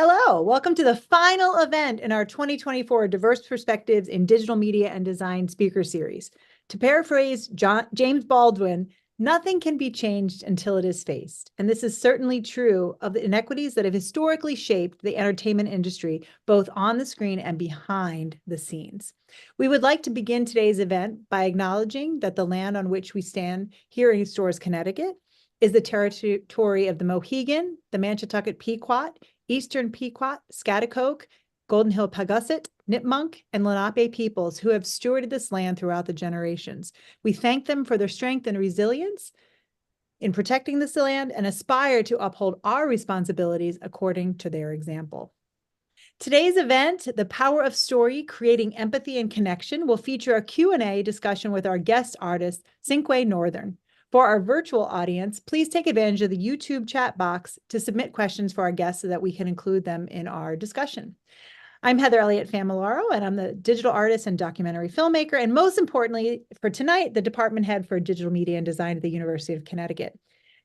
Hello, welcome to the final event in our 2024 Diverse Perspectives in Digital Media and Design speaker series. To paraphrase James Baldwin, nothing can be changed until it is faced. And this is certainly true of the inequities that have historically shaped the entertainment industry, both on the screen and behind the scenes. We would like to begin today's event by acknowledging that the land on which we stand here in Storrs, Connecticut, is the territory of the Mohegan, the Manchatucket Pequot, Eastern Pequot, Schaghticoke, Golden Hill Pagusset, Nipmunk, and Lenape peoples who have stewarded this land throughout the generations. We thank them for their strength and resilience in protecting this land and aspire to uphold our responsibilities according to their example. Today's event, The Power of Story, Creating Empathy and Connection, will feature a Q&A discussion with our guest artist, Cinque Northern. For our virtual audience, please take advantage of the YouTube chat box to submit questions for our guests so that we can include them in our discussion. I'm Heather Elliott Familaro, and I'm the digital artist and documentary filmmaker, and most importantly for tonight, the department head for digital media and design at the University of Connecticut.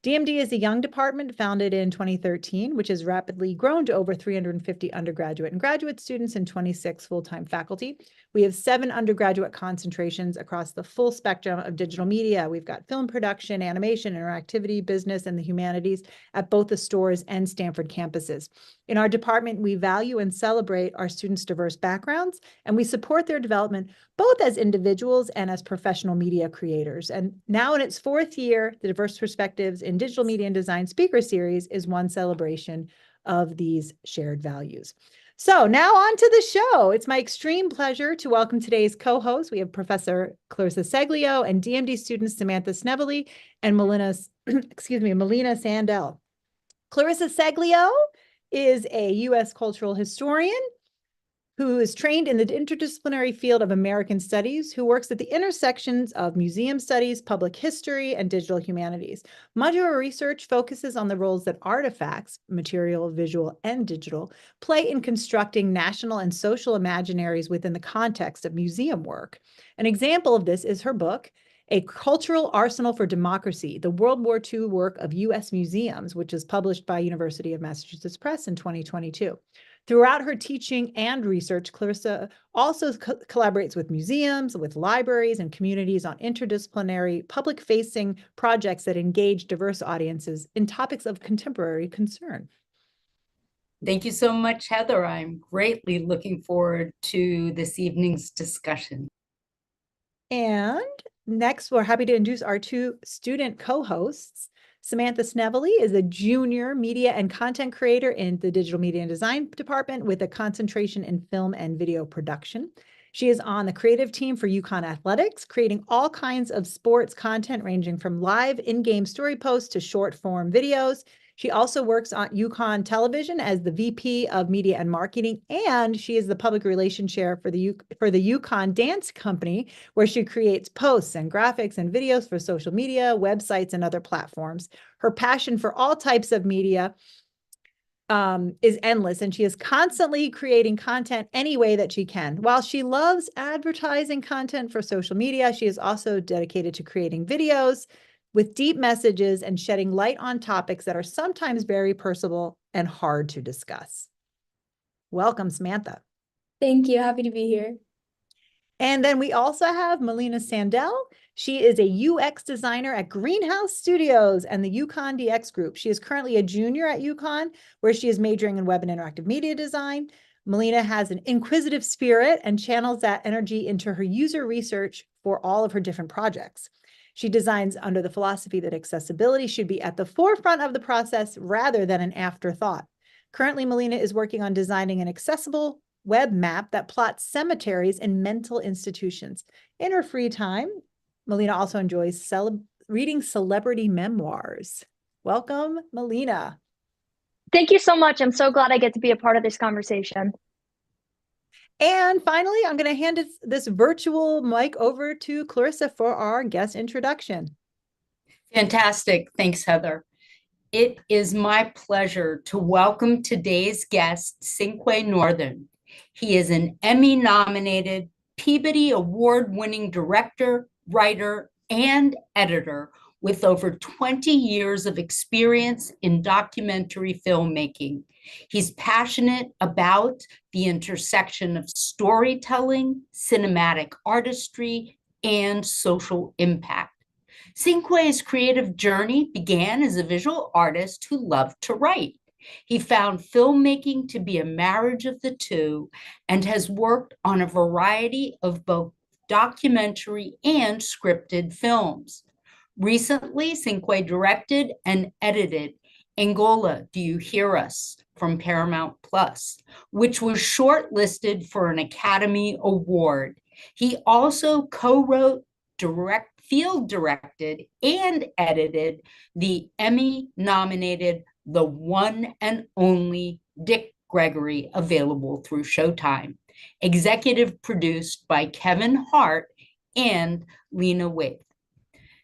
DMD is a young department founded in 2013, which has rapidly grown to over 350 undergraduate and graduate students and 26 full-time faculty. We have 7 undergraduate concentrations across the full spectrum of digital media. We've got film production, animation, interactivity, business, and the humanities at both the Storrs and Stanford campuses. In our department, we value and celebrate our students' diverse backgrounds, and we support their development both as individuals and as professional media creators. And now in its 4th year, the Diverse Perspectives in Digital Media and Design speaker series is one celebration of these shared values. So now on to the show. It's my extreme pleasure to welcome today's co-hosts. We have Professor Clarissa Seglio and DMD students Samantha Snevely and Melina Sandell. Clarissa Seglio is a U.S. cultural historian who is trained in the interdisciplinary field of American Studies, who works at the intersections of museum studies, public history, and digital humanities. Much of her research focuses on the roles that artifacts, material, visual, and digital, play in constructing national and social imaginaries within the context of museum work. An example of this is her book, A Cultural Arsenal for Democracy, the World War II Work of U.S. Museums, which is published by University of Massachusetts Press in 2022. Throughout her teaching and research, Clarissa also collaborates with museums, with libraries, and communities on interdisciplinary, public-facing projects that engage diverse audiences in topics of contemporary concern. Thank you so much, Heather. I'm greatly looking forward to this evening's discussion. And next, we're happy to introduce our 2 student co-hosts. Samantha Snevely is a junior media and content creator in the Digital Media and Design department with a concentration in film and video production. She is on the creative team for UConn Athletics, creating all kinds of sports content ranging from live in-game story posts to short-form videos. She also works on UConn Television as the VP of Media and Marketing, and she is the public relations chair for the UConn Dance Company, where she creates posts and graphics and videos for social media, websites, and other platforms. Her passion for all types of media is endless, and she is constantly creating content any way that she can. While she loves advertising content for social media, she is also dedicated to creating videos with deep messages and shedding light on topics that are sometimes very personal and hard to discuss. Welcome, Samantha. Thank you. Happy to be here. And then we also have Melina Sandell. She is a UX designer at Greenhouse Studios and the UConn DX Group. She is currently a junior at UConn, where she is majoring in web and interactive media design. Melina has an inquisitive spirit and channels that energy into her user research for all of her different projects. She designs under the philosophy that accessibility should be at the forefront of the process rather than an afterthought. Currently, Melina is working on designing an accessible web map that plots cemeteries and mental institutions. In her free time, Melina also enjoys reading celebrity memoirs. Welcome, Melina. Thank you so much. I'm so glad I get to be a part of this conversation. And finally, I'm going to hand this virtual mic over to Clarissa for our guest introduction. Fantastic. Thanks, Heather. It is my pleasure to welcome today's guest, Cinque Northern. He is an Emmy-nominated, Peabody Award-winning director, writer, and editor with over 20 years of experience in documentary filmmaking. He's passionate about the intersection of storytelling, cinematic artistry, and social impact. Cinque's creative journey began as a visual artist who loved to write. He found filmmaking to be a marriage of the two and has worked on a variety of both documentary and scripted films. Recently, Cinque directed and edited Angola, Do You Hear Us? From Paramount Plus, which was shortlisted for an Academy Award. He also co-wrote, field directed, and edited the Emmy-nominated The One and Only Dick Gregory, available through Showtime. Executive produced by Kevin Hart and Lena Waithe.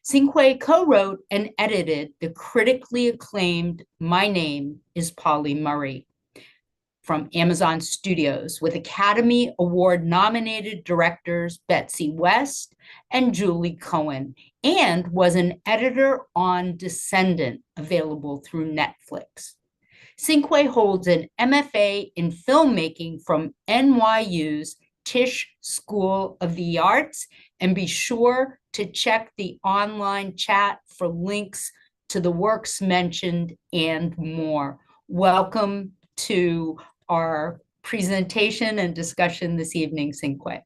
Cinque co-wrote and edited the critically acclaimed My Name is Polly Murray from Amazon Studios with Academy Award nominated directors Betsy West and Julie Cohen, and was an editor on Descendant, available through Netflix. Cinque holds an MFA in filmmaking from NYU's Tisch School of the Arts, and be sure to check the online chat for links to the works mentioned and more. Welcome to our presentation and discussion this evening, Cinque.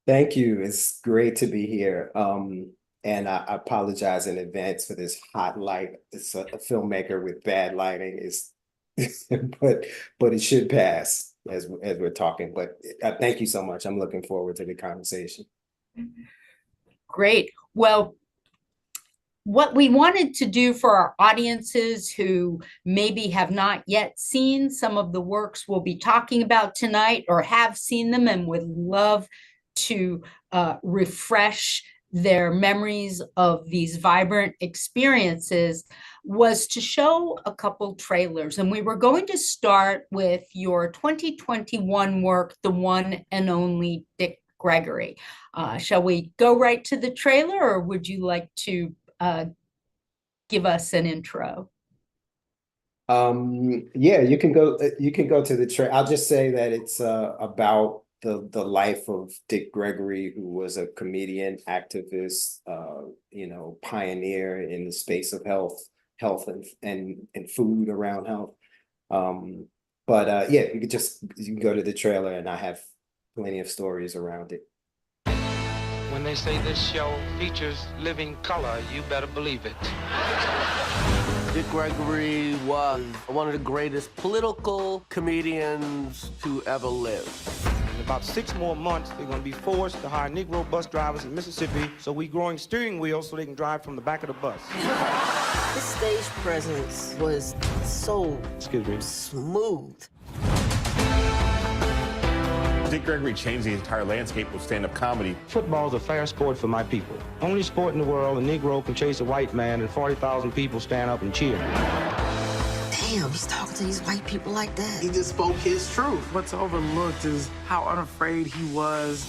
Thank you. It's great to be here. And I apologize in advance for this hot light. It's a filmmaker with bad lighting, but it should pass as we're talking. But thank you so much. I'm looking forward to the conversation. Great. Well, what we wanted to do for our audiences who maybe have not yet seen some of the works we'll be talking about tonight, or have seen them and would love to refresh their memories of these vibrant experiences, was to show a couple trailers. And we were going to start with your 2021 work, The One and Only Dick Gregory. Shall we go right to the trailer, or would you like to give us an intro? Yeah, you can go to the trailer. I'll just say that it's about the life of Dick Gregory, who was a comedian, activist, pioneer in the space of health and food around health. Yeah, you can go to the trailer, and I have plenty of stories around it. When they say this show features living color, you better believe it. Dick Gregory was one of the greatest political comedians to ever live. In about 6 more months, they're going to be forced to hire Negro bus drivers in Mississippi, so we're growing steering wheels so they can drive from the back of the bus. His stage presence was so smooth. Dick Gregory changed the entire landscape of stand-up comedy. Football's a fair sport for my people. Only sport in the world a Negro can chase a white man and 40,000 people stand up and cheer. Damn, he's talking to these white people like that. He just spoke his truth. What's overlooked is how unafraid he was.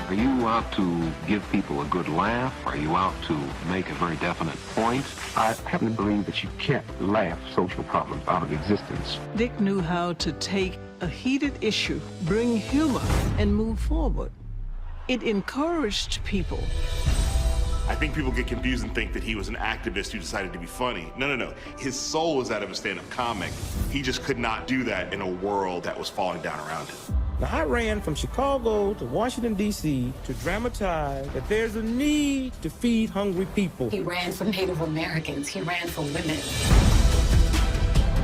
Are you out to give people a good laugh? Are you out to make a very definite point? I happen to believe that you can't laugh social problems out of existence. Dick knew how to take a heated issue, bring humor, and move forward. It encouraged people. I think people get confused and think that he was an activist who decided to be funny. No. His soul was that of a stand-up comic. He just could not do that in a world that was falling down around him. Now, I ran from Chicago to Washington, D.C. to dramatize that there's a need to feed hungry people. He ran for Native Americans. He ran for women.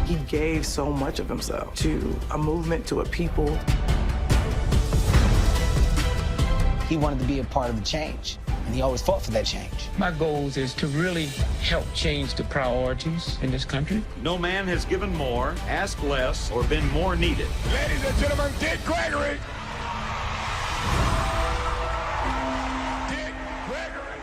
He gave so much of himself to a movement, to a people. He wanted to be a part of the change, and he always fought for that change. My goal is to really help change the priorities in this country. No man has given more, asked less, or been more needed. Ladies and gentlemen, Dick Gregory. Dick Gregory.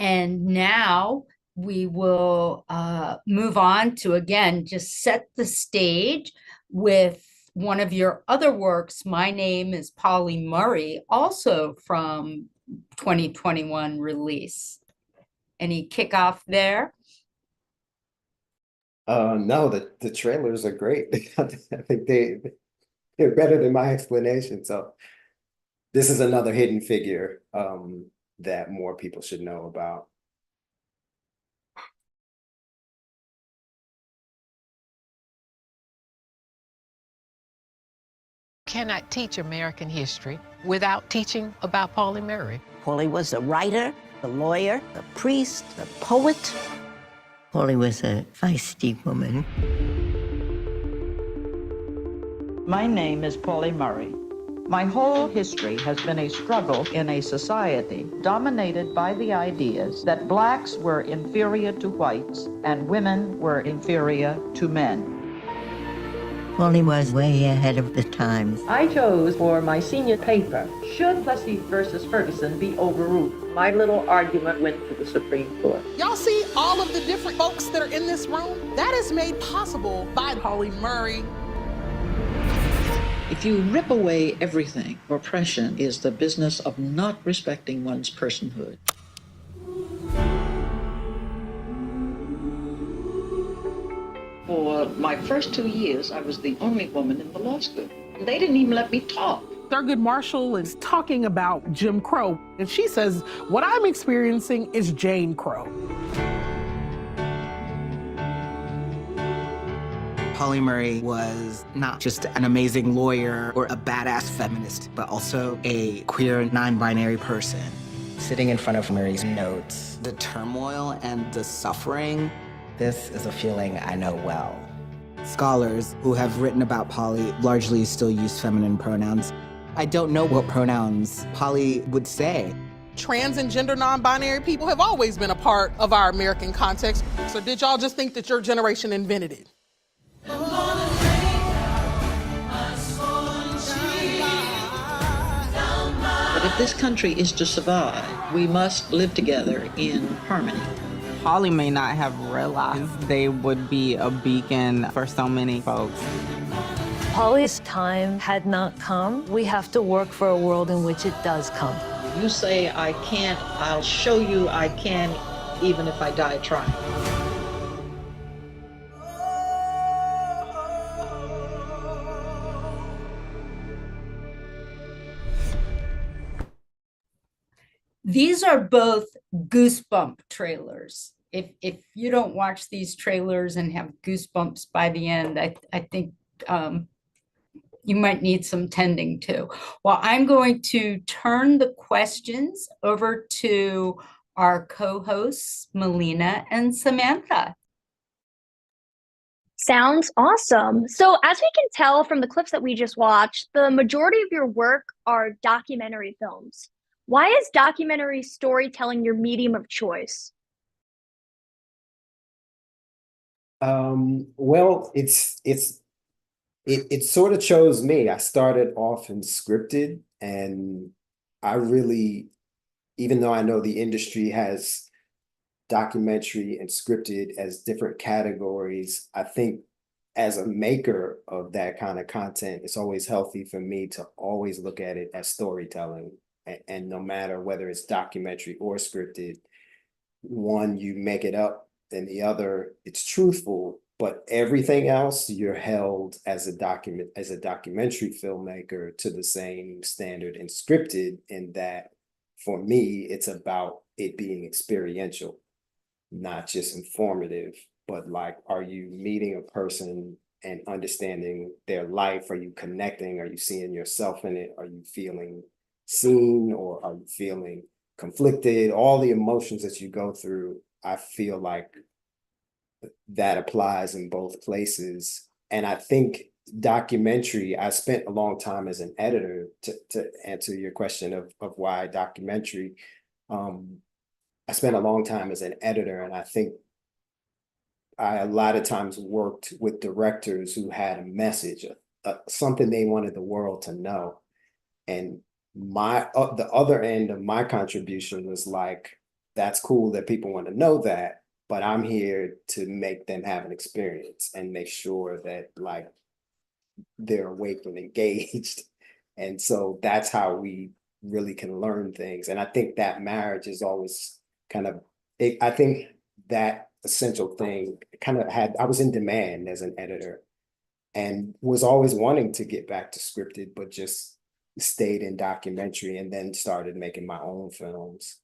And now we will move on to, again, just set the stage with one of your other works, My Name is Polly Murray, also from 2021 release. Any kickoff there? No, the trailers are great. I think they're better than my explanation. So this is another hidden figure that more people should know about. Cannot teach American history without teaching about Pauli Murray. Pauli was a writer, a lawyer, a priest, a poet. Pauli was a feisty woman. My name is Pauli Murray. My whole history has been a struggle in a society dominated by the ideas that blacks were inferior to whites and women were inferior to men. Pauli was way ahead of the times. I chose for my senior paper, Should Plessy versus Ferguson be overruled? My little argument went to the Supreme Court. Y'all see all of the different folks that are in this room? That is made possible by Pauli Murray. If you rip away everything, oppression is the business of not respecting one's personhood. For my first 2 years, I was the only woman in the law school. They didn't even let me talk. Thurgood Marshall is talking about Jim Crow, and she says, what I'm experiencing is Jane Crow. Pauli Murray was not just an amazing lawyer or a badass feminist, but also a queer, non-binary person. Sitting in front of Murray's notes, the turmoil and the suffering, this is a feeling I know well. Scholars who have written about Pauli largely still use feminine pronouns. I don't know what pronouns Pauli would say. Trans and gender non-binary people have always been a part of our American context. So did y'all just think that your generation invented it? But if this country is to survive, we must live together in harmony. Pauli may not have realized they would be a beacon for so many folks. Pauli's time had not come. We have to work for a world in which it does come. You say I can't, I'll show you I can, even if I die trying. These are both goosebump trailers. If you don't watch these trailers and have goosebumps by the end, I think you might need some tending to. Well, I'm going to turn the questions over to our co-hosts, Melina and Samantha. Sounds awesome. So as we can tell from the clips that we just watched, the majority of your work are documentary films. Why is documentary storytelling your medium of choice? Well, it sort of chose me. I started off in scripted, and I really, even though I know the industry has documentary and scripted as different categories, I think as a maker of that kind of content, it's always healthy for me to always look at it as storytelling. And no matter whether it's documentary or scripted, one, you make it up, and the other, it's truthful. But everything else, you're held as a documentary filmmaker to the same standard and scripted, in that for me, it's about it being experiential, not just informative, but like, are you meeting a person and understanding their life? Are you connecting? Are you seeing yourself in it? Are you feeling seen, or are you feeling conflicted? All the emotions that you go through, I feel like that applies in both places. And I think documentary, I spent a long time as an editor, to answer your question of why documentary. I spent a long time as an editor, and I think I a lot of times worked with directors who had a message, something they wanted the world to know. And the other end of my contribution was like, that's cool that people want to know that, but I'm here to make them have an experience and make sure that, like, they're awake and engaged. And so that's how we really can learn things. And I think that marriage is always kind of, I think that essential thing kind of I was in demand as an editor and was always wanting to get back to scripted, but just stayed in documentary and then started making my own films.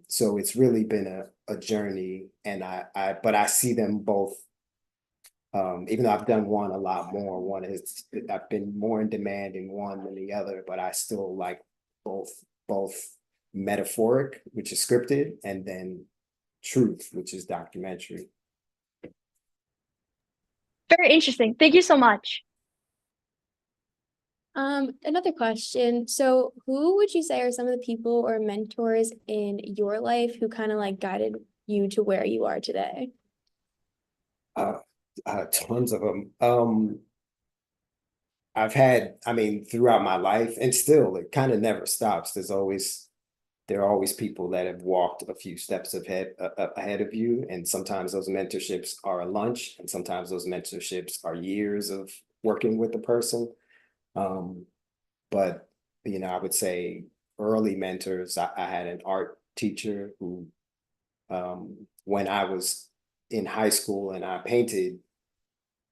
So it's really been a journey, and but I see them both. Even though I've done one a lot more, I've been more in demand in one than the other, but I still like both metaphoric, which is scripted, and then truth, which is documentary. Very interesting. Thank you so much. Another question. So who would you say are some of the people or mentors in your life who kind of like guided you to where you are today? Tons of them. I've had, I mean, throughout my life, and still it kind of never stops. There are always people that have walked a few steps ahead of you. And sometimes those mentorships are a lunch, and sometimes those mentorships are years of working with the person. But, you know, I would say early mentors, I had an art teacher who, when I was in high school and I painted,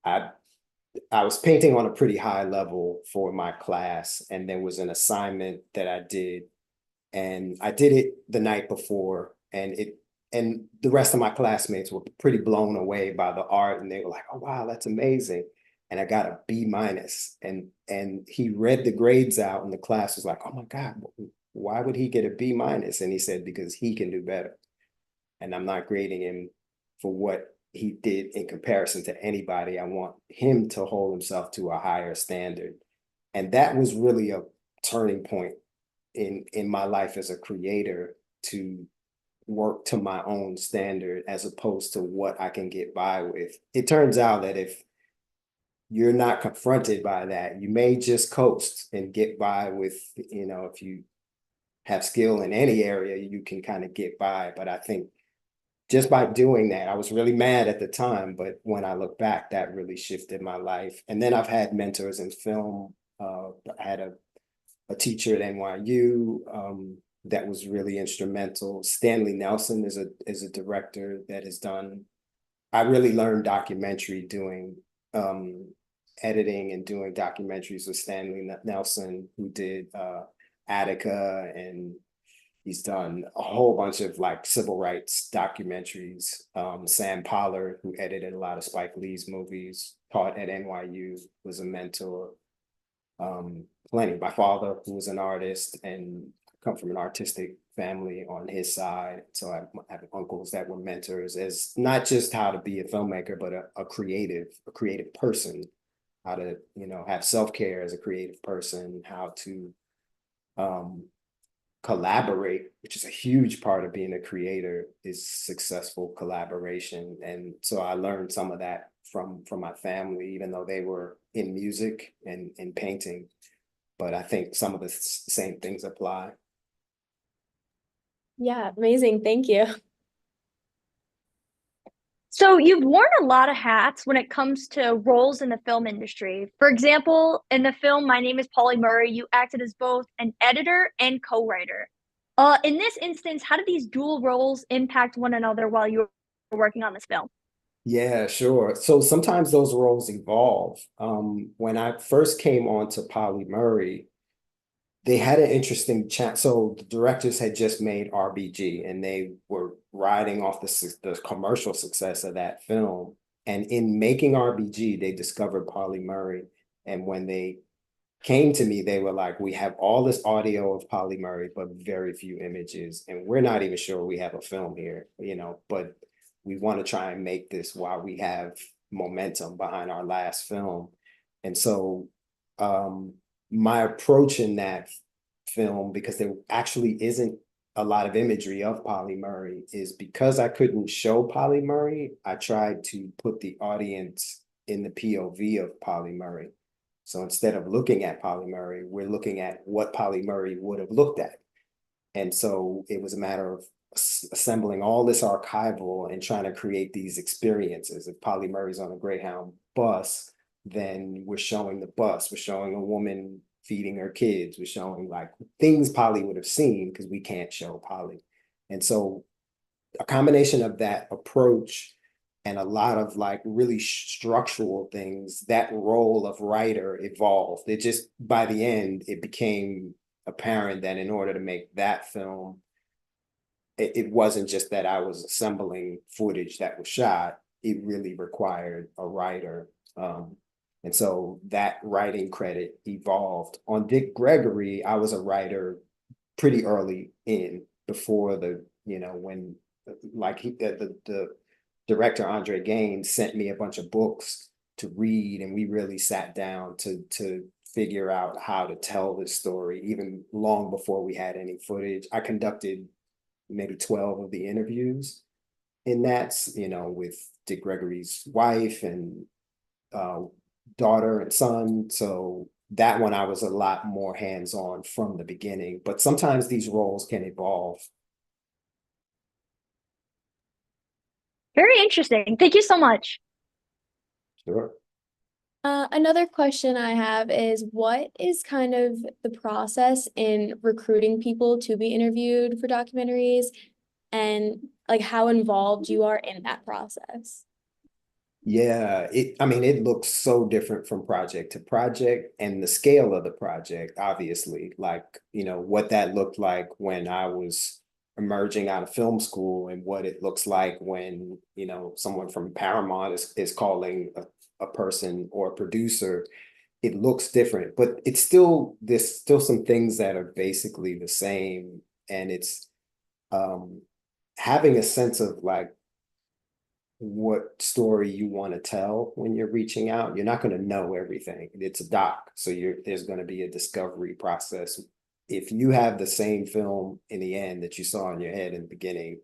I was painting on a pretty high level for my class, and there was an assignment that I did, and I did it the night before, and the rest of my classmates were pretty blown away by the art, and they were like, "Oh wow, that's amazing." And I got a B minus, and he read the grades out, and the class was like, "Oh my God, why would he get a B minus?" And he said, "Because he can do better. And I'm not grading him for what he did in comparison to anybody. I want him to hold himself to a higher standard." And that was really a turning point in my life as a creator, to work to my own standard as opposed to what I can get by with. It turns out that if you're not confronted by that, you may just coast and get by with, you know, if you have skill in any area, you can kind of get by. But I think just by doing that, I was really mad at the time, but when I look back, that really shifted my life. And then I've had mentors in film. I had a teacher at NYU that was really instrumental. Stanley Nelson is a director that has done, I really learned documentary doing editing and doing documentaries with Stanley Nelson, who did Attica, and he's done a whole bunch of like civil rights documentaries. Sam Pollard, who edited a lot of Spike Lee's movies, taught at NYU, was a mentor. Plenty. My father, who was an artist and come from an artistic family on his side. So I have uncles that were mentors, as not just how to be a filmmaker, but a creative person, how to, you know, have self-care as a creative person, how to collaborate, which is a huge part of being a creator, is successful collaboration. And so I learned some of that from my family, even though they were in music and in painting. But I think some of the same things apply. Yeah, amazing. Thank you. So you've worn a lot of hats when it comes to roles in the film industry. For example, in the film My Name is Polly Murray, you acted as both an editor and co-writer. In this instance, how did these dual roles impact one another while you were working on this film? Yeah, sure. So sometimes those roles evolve. When I first came on to Polly Murray, they had an interesting chat. So the directors had just made RBG, and they were riding off the commercial success of that film. And in making RBG, they discovered Polly Murray. And when they came to me, they were like, "We have all this audio of Polly Murray, but very few images. And we're not even sure we have a film here, you know, but we want to try and make this while we have momentum behind our last film." And so my approach in that film, because there actually isn't a lot of imagery of Polly Murray, is because I couldn't show Polly Murray, I tried to put the audience in the POV of Polly Murray. So instead of looking at Polly Murray, we're looking at what Polly Murray would have looked at. And so it was a matter of assembling all this archival and trying to create these experiences. If Polly Murray's on a Greyhound bus, then we're showing the bus, we're showing a woman feeding her kids, we're showing like things Polly would have seen because we can't show Polly. And so a combination of that approach and a lot of like really structural things, that role of writer evolved. It just, by the end, it became apparent that in order to make that film, it wasn't just that I was assembling footage that was shot, it really required a writer. And so that writing credit evolved. On Dick Gregory, I was a writer pretty early in, before the, when like the director Andre Gaines sent me a bunch of books to read, and we really sat down to figure out how to tell this story, even long before we had any footage. I conducted maybe 12 of the interviews, and that's, with Dick Gregory's wife and daughter and son. So that one I was a lot more hands-on from the beginning, but sometimes these roles can evolve. Very interesting. Thank you so much. Sure. Another question I have is, what is kind of the process in recruiting people to be interviewed for documentaries, and like how involved you are in that process? Yeah, it looks so different from project to project, and the scale of the project, obviously, like, what that looked like when I was emerging out of film school, and what it looks like when, someone from Paramount is calling a person or a producer. It looks different, but there's still some things that are basically the same. And it's having a sense of like what story you want to tell when you're reaching out. You're not going to know everything. It's a doc, so there's going to be a discovery process. If you have the same film in the end that you saw in your head in the beginning,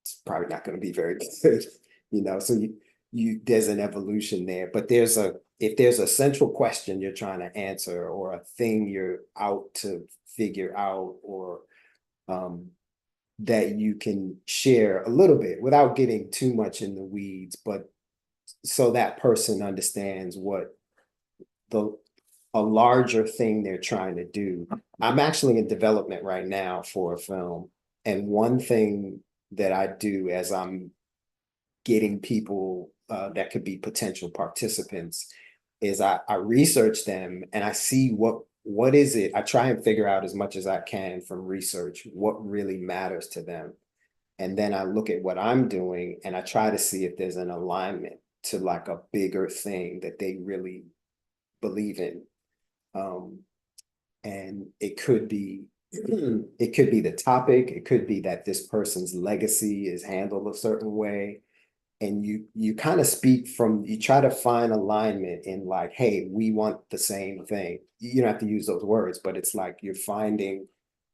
it's probably not going to be very good. So there's an evolution there, but if there's a central question you're trying to answer, or a thing you're out to figure out, or that you can share a little bit without getting too much in the weeds, but so that person understands what a larger thing they're trying to do. I'm actually in development right now for a film, and one thing that I do as I'm getting people that could be potential participants is I research them, and I see what is it. I try and figure out as much as I can from research what really matters to them. And then I look at what I'm doing, and I try to see if there's an alignment to like a bigger thing that they really believe in. And it could be the topic, it could be that this person's legacy is handled a certain way. And you kind of you try to find alignment in like, hey, we want the same thing. You don't have to use those words, but it's like you're finding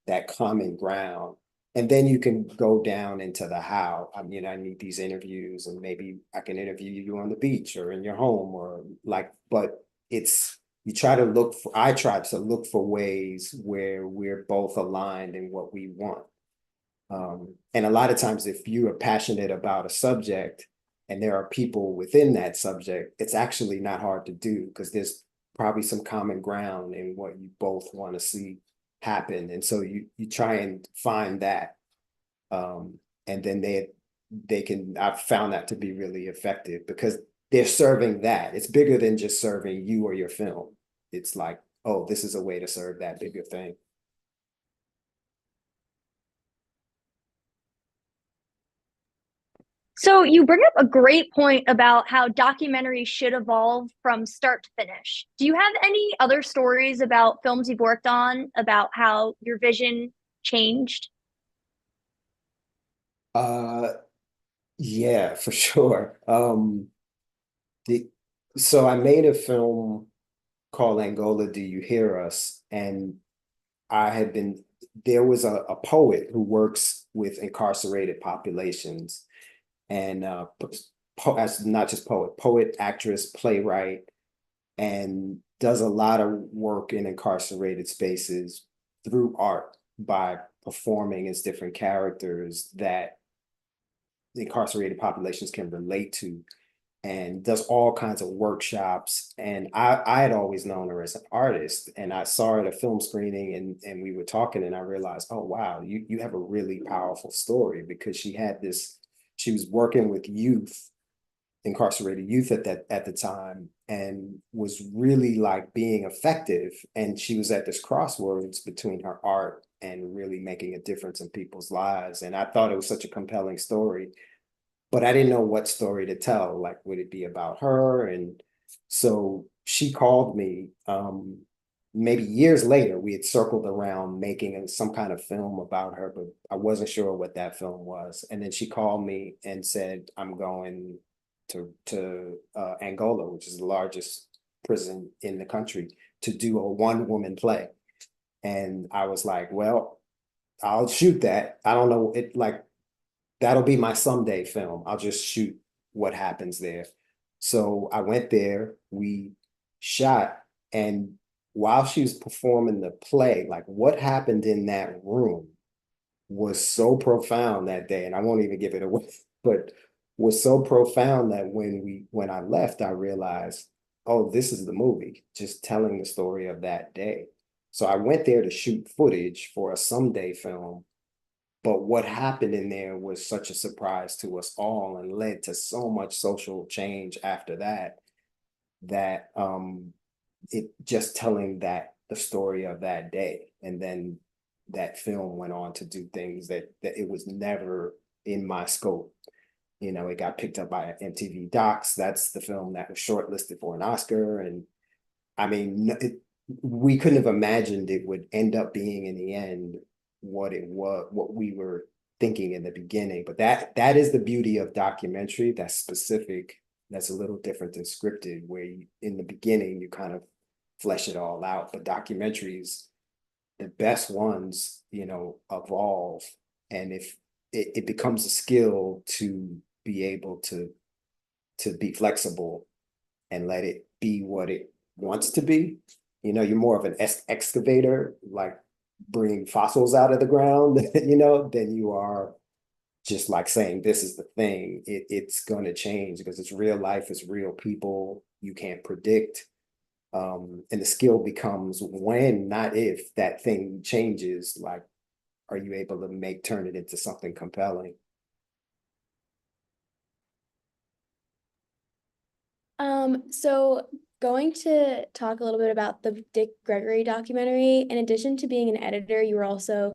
that common ground. And then you can go down into the how. I need these interviews, and maybe I can interview you on the beach or in your home, or like, but I try to look for ways where we're both aligned in what we want. And a lot of times, if you are passionate about a subject and there are people within that subject, it's actually not hard to do, because there's probably some common ground in what you both want to see happen. And so you try and find that. And then I've found that to be really effective, because they're serving that. It's bigger than just serving you or your film. It's like, oh, this is a way to serve that bigger thing. So you bring up a great point about how documentaries should evolve from start to finish. Do you have any other stories about films you've worked on about how your vision changed? Yeah, for sure. So I made a film called Angola, Do You Hear Us? And there was a poet who works with incarcerated populations, and as not just poet, actress, playwright, and does a lot of work in incarcerated spaces through art, by performing as different characters that the incarcerated populations can relate to. and does all kinds of workshops. And I had always known her as an artist, and I saw her at a film screening, and we were talking, and I realized, oh, wow, you have a really powerful story, because she was working with youth, incarcerated youth at the time, and was really like being effective. And she was at this crossroads between her art and really making a difference in people's lives. And I thought it was such a compelling story, but I didn't know what story to tell. Like, would it be about her? And so she called me, maybe years later. We had circled around making some kind of film about her, but I wasn't sure what that film was. And then she called me and said, I'm going to Angola, which is the largest prison in the country, to do a one-woman play. And I was like, well, I'll shoot that. I don't know, that'll be my someday film. I'll just shoot what happens there. So I went there, we shot, and while she was performing the play, like, what happened in that room was so profound that day, and I won't even give it away, but was so profound that when I left, I realized, oh, this is the movie, just telling the story of that day. So I went there to shoot footage for a someday film, but what happened in there was such a surprise to us all, and led to so much social change after that, that it just telling the story of that day. And then that film went on to do things that it was never in my scope. It got picked up by MTV Docs. That's the film that was shortlisted for an Oscar. And I mean, we couldn't have imagined it would end up being, in the end, what it was, what we were thinking in the beginning. But that is the beauty of documentary. That's specific. That's a little different than scripted, where in the beginning you kind of flesh it all out. But documentaries, the best ones, evolve. And if it becomes a skill to be able to be flexible and let it be what it wants to be. You're more of an excavator, like bringing fossils out of the ground, than you are just like saying, this is the thing. It's going to change, because it's real life, it's real people. You can't predict. And the skill becomes when, not if, that thing changes. Like, are you able to turn it into something compelling? So going to talk a little bit about the Dick Gregory documentary. In addition to being an editor, you were also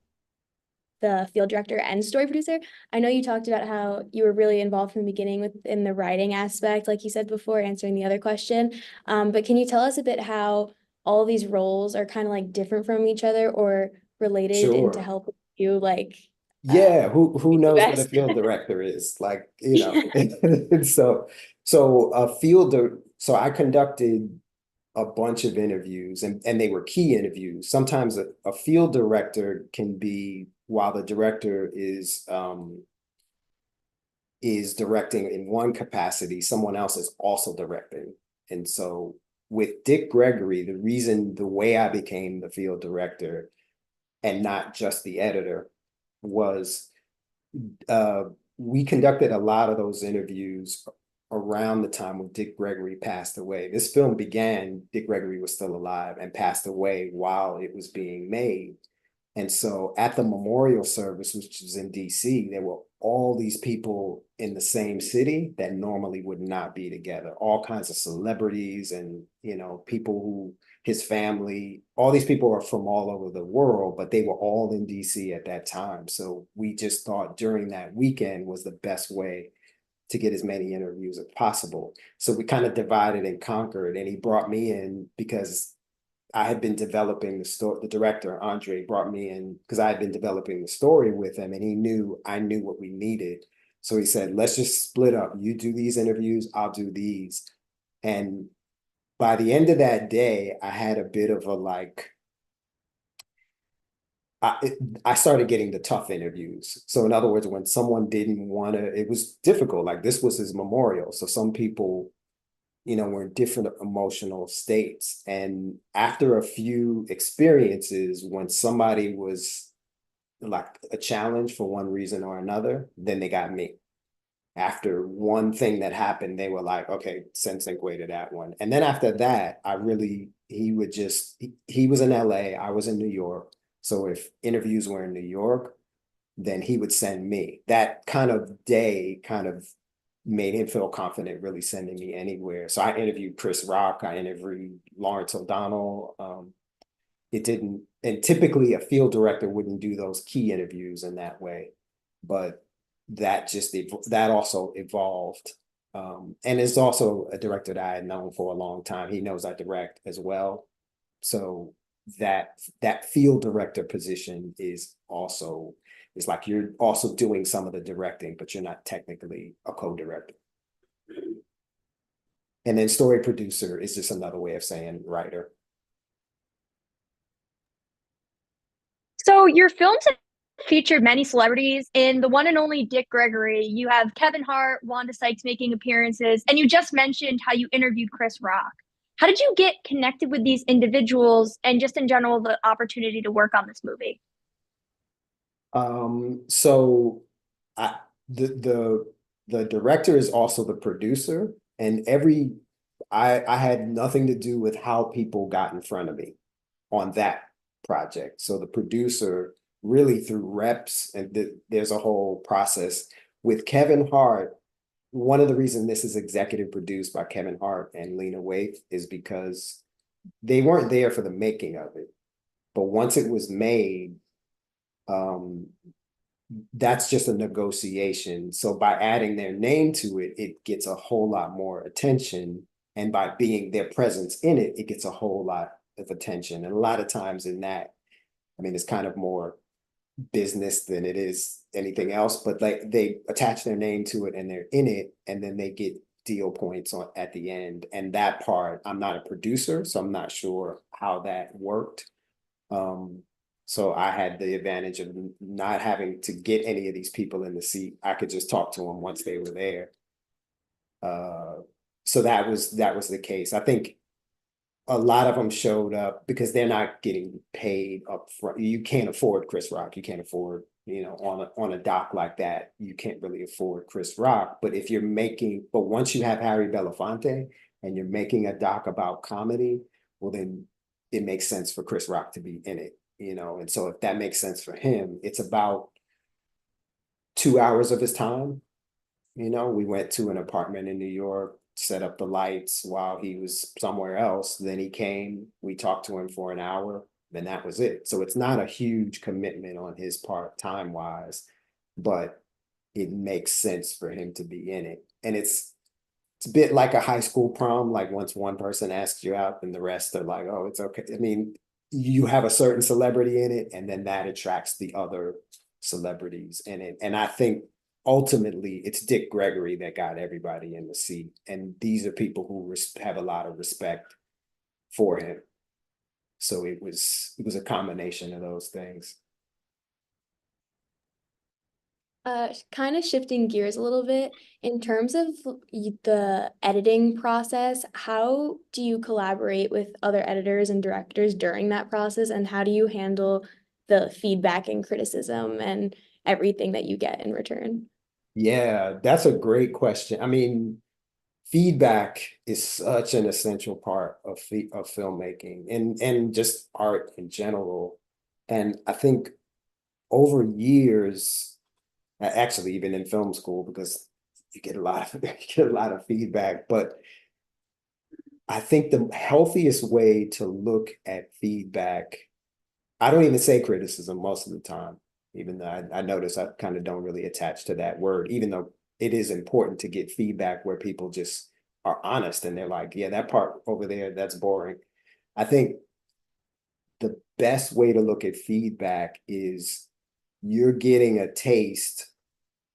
the field director and story producer. I know you talked about how you were really involved from the beginning in the writing aspect, like you said before, answering the other question. But can you tell us a bit how all these roles are kind of like different from each other, or related, and to Sure. help you Yeah, who knows what a best? field director is? Like, Yeah. so I conducted a bunch of interviews, and they were key interviews. Sometimes a field director can be, while the director is directing in one capacity, someone else is also directing. And so with Dick Gregory, the way I became the field director and not just the editor was, we conducted a lot of those interviews around the time when Dick Gregory passed away. This film began, Dick Gregory was still alive, and passed away while it was being made. And so at the memorial service, which was in DC, there were all these people in the same city that normally would not be together. All kinds of celebrities and, people who, his family, all these people are from all over the world, but they were all in DC at that time. So we just thought during that weekend was the best way to get as many interviews as possible. So we kind of divided and conquered, and he brought me in because I had been developing the story. The director, Andre, brought me in because I had been developing the story with him, and I knew what we needed. So he said, let's just split up. You do these interviews, I'll do these. And by the end of that day, I had a bit of I started getting the tough interviews. So in other words, when someone didn't want to, it was difficult. Like, this was his memorial. So some people, were in different emotional states. And after a few experiences, when somebody was like a challenge for one reason or another, then they got me. after one thing that happened, they were like, okay, send Cinque to that one. And then after that, he was in LA, I was in New York. So if interviews were in New York, then he would send me. That kind of day kind of made him feel confident really sending me anywhere. So I interviewed Chris Rock, I interviewed Lawrence O'Donnell. It didn't, and typically a field director wouldn't do those key interviews in that way, but that also evolved. And is also a director that I had known for a long time. He knows I direct as well. So that field director position is like you're also doing some of the directing, but you're not technically a co-director. And then story producer is just another way of saying writer. So your films have featured many celebrities. In the one and only Dick Gregory, you have Kevin Hart, Wanda Sykes making appearances, and you just mentioned how you interviewed Chris Rock. How did you get connected with these individuals and just in general, the opportunity to work on this movie? So the director is also the producer, and I had nothing to do with how people got in front of me on that project. So the producer really through reps, and there's a whole process with Kevin Hart. One of the reasons this is executive produced by Kevin Hart and Lena Waithe is because they weren't there for the making of it. But once it was made, that's just a negotiation. So by adding their name to it, it gets a whole lot more attention. And by being their presence in it, it gets a whole lot of attention. And a lot of times in that, I mean, it's kind of more business than it is anything else, but like they attach their name to it and they're in it, and then they get deal points at the end. And that part, I'm not a producer, so I'm not sure how that worked. So I had the advantage of not having to get any of these people in the seat. I could just talk to them once they were there. So that was the case. I think a lot of them showed up because they're not getting paid up front. You can't afford Chris Rock. You can't afford, on a doc like that, you can't really afford Chris Rock. But once you have Harry Belafonte and you're making a doc about comedy, well, then it makes sense for Chris Rock to be in it, And so if that makes sense for him, it's about 2 hours of his time. We went to an apartment in New York, set up the lights while he was somewhere else. Then he came, we talked to him for an hour, then that was it. So it's not a huge commitment on his part time-wise, but it makes sense for him to be in it. And it's a bit like a high school prom, like once one person asks you out, then the rest are like, oh, it's okay. I mean, you have a certain celebrity in it, and then that attracts the other celebrities in it. And I think ultimately it's Dick Gregory that got everybody in the seat. And these are people who have a lot of respect for him. So it was a combination of those things. Kind of shifting gears a little bit, in terms of the editing process, how do you collaborate with other editors and directors during that process? And how do you handle the feedback and criticism and everything that you get in return? Yeah, that's a great question. I mean, feedback is such an essential part of filmmaking and just art in general. And I think over years, actually even in film school, because you get a lot of feedback, but I think the healthiest way to look at feedback, I don't even say criticism most of the time, even though I notice I kind of don't really attach to that word, even though it is important to get feedback where people just are honest and they're like, yeah, that part over there, that's boring. I think the best way to look at feedback is you're getting a taste.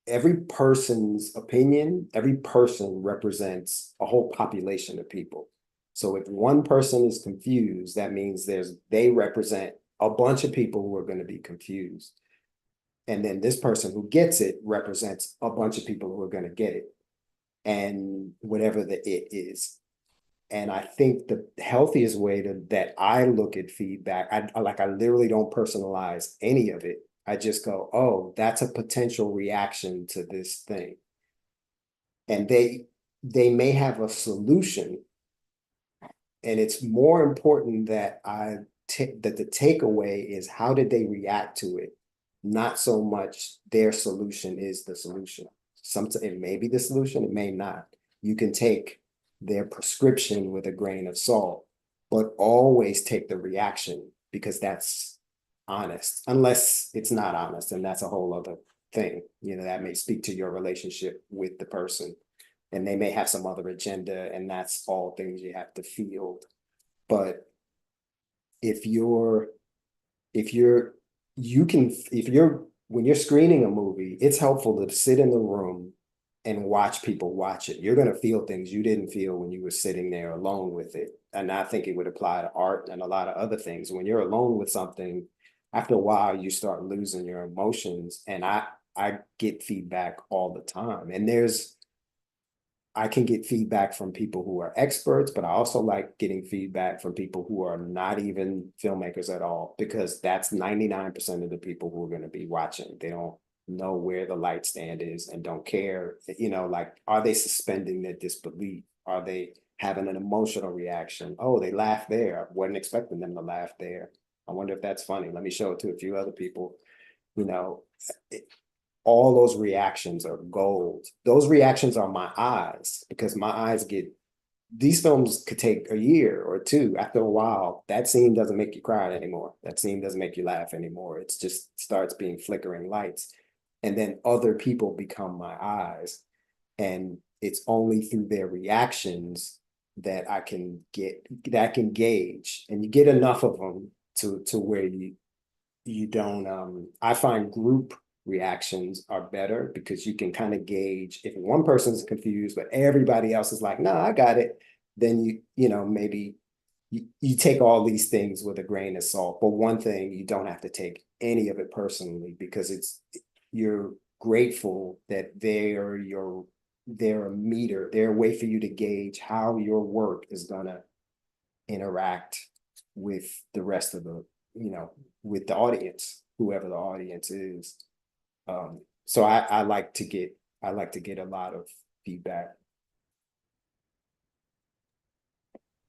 Every person's opinion, every person represents a whole population of people. So if one person is confused, that means they represent a bunch of people who are going to be confused. And then this person who gets it represents a bunch of people who are going to get it. And whatever the it is. And I think the healthiest way that I look at feedback, I literally don't personalize any of it. I just go, oh, that's a potential reaction to this thing. and they may have a solution. And it's more important that that the takeaway is how did they react to it? Not so much their solution is the solution. Sometimes it may be the solution, it may not. You can take their prescription with a grain of salt, but always take the reaction because that's honest, unless it's not honest, and that's a whole other thing. You know, that may speak to your relationship with the person, and they may have some other agenda, and that's all things you have to field. But if you're when you're screening a movie, it's helpful to sit in the room and watch people watch it. You're going to feel things you didn't feel when you were sitting there alone with it. And I think it would apply to art and a lot of other things. When you're alone with something, after a while, you start losing your emotions. And I get feedback all the time. And I can get feedback from people who are experts, but I also like getting feedback from people who are not even filmmakers at all, because that's 99% of the people who are going to be watching. They don't know where the light stand is and don't care. You know, like, are they suspending their disbelief? Are they having an emotional reaction? Oh, they laughed there. I wasn't expecting them to laugh there. I wonder if that's funny. Let me show it to a few other people. You know, all those reactions are gold. Those reactions are my eyes, because my eyes these films could take a year or two. After a while, that scene doesn't make you cry anymore. That scene doesn't make you laugh anymore. It's just starts being flickering lights. And then other people become my eyes. And it's only through their reactions that I can gauge. And you get enough of them to where you don't, I find group reactions are better, because you can kind of gauge if one person's confused but everybody else is like, no, I got it. Then you know, maybe you take all these things with a grain of salt. But one thing, you don't have to take any of it personally, because you're grateful that they're a meter, they're a way for you to gauge how your work is gonna interact with the rest of with the audience, whoever the audience is. So I like to get a lot of feedback.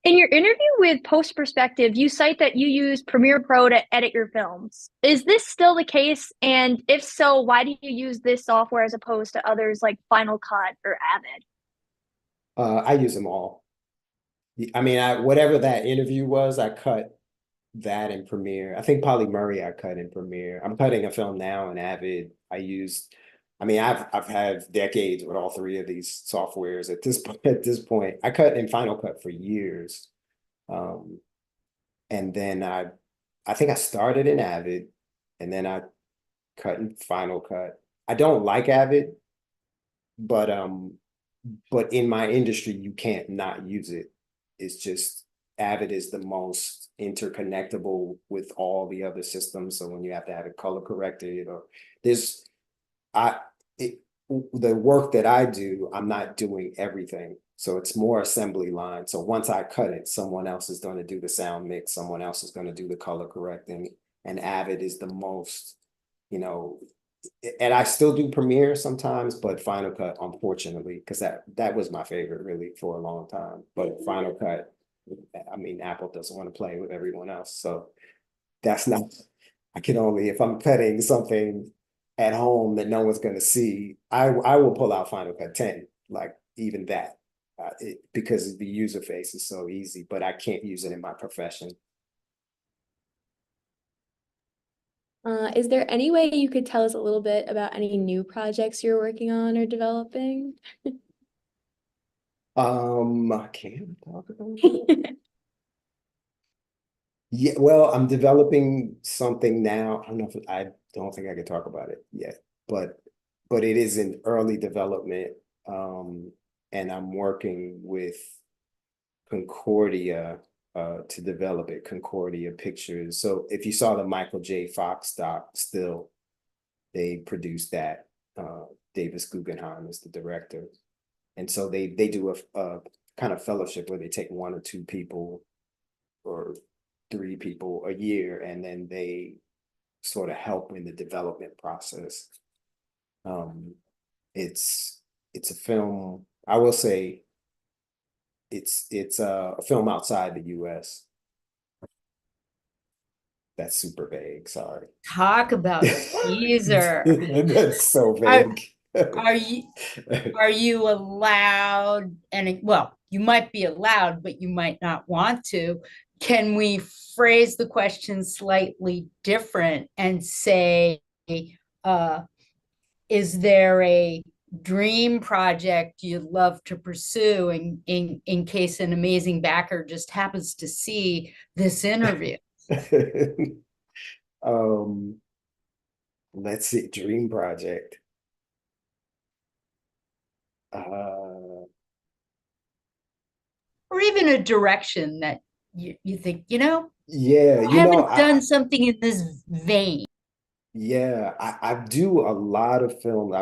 In your interview with Post Perspective, you cite that you use Premiere Pro to edit your films. Is this still the case? And if so, why do you use this software as opposed to others like Final Cut or Avid? I use them all. I mean, whatever that interview was, I cut that in Premiere. I think Polly Murray I cut in Premiere. I'm cutting a film now in Avid. I've had decades with all three of these softwares at this point. I cut in Final Cut for years. And then I think I started in Avid, and then I cut in Final Cut. I don't like Avid, but in my industry, you can't not use it. It's just Avid is the most interconnectable with all the other systems. So when you have to have it color corrected, or the work that I do, I'm not doing everything. So it's more assembly line. So once I cut it, someone else is going to do the sound mix, someone else is going to do the color correcting, and Avid is the most, and I still do Premiere sometimes, but Final Cut, unfortunately, because that was my favorite really for a long time. But Final Cut, I mean, Apple doesn't want to play with everyone else. So that's not, I can only, if I'm cutting something at home that no one's going to see, I will pull out Final Cut 10, like even that, because the user face is so easy, but I can't use it in my profession. Is there any way you could tell us a little bit about any new projects you're working on or developing? I can't talk about it. Yeah, well, I'm developing something now. I don't think I can talk about it yet, but it is in early development. And I'm working with Concordia to develop it, Concordia Pictures. So if you saw the Michael J. Fox doc, still, they produced that. Davis Guggenheim is the director. And so they do a kind of fellowship where they take one or two people or three people a year, and then they sort of help in the development process. it's a film, I will say it's a film outside the US. That's super vague, sorry. Talk about a teaser. That's so vague. Are you allowed, and well, you might be allowed, but you might not want to. Can we phrase the question slightly different and say, is there a dream project you'd love to pursue in case an amazing backer just happens to see this interview? Let's see, dream project. Or even a direction that you think, Yeah, I haven't done something in this vein. Yeah, I do a lot of film,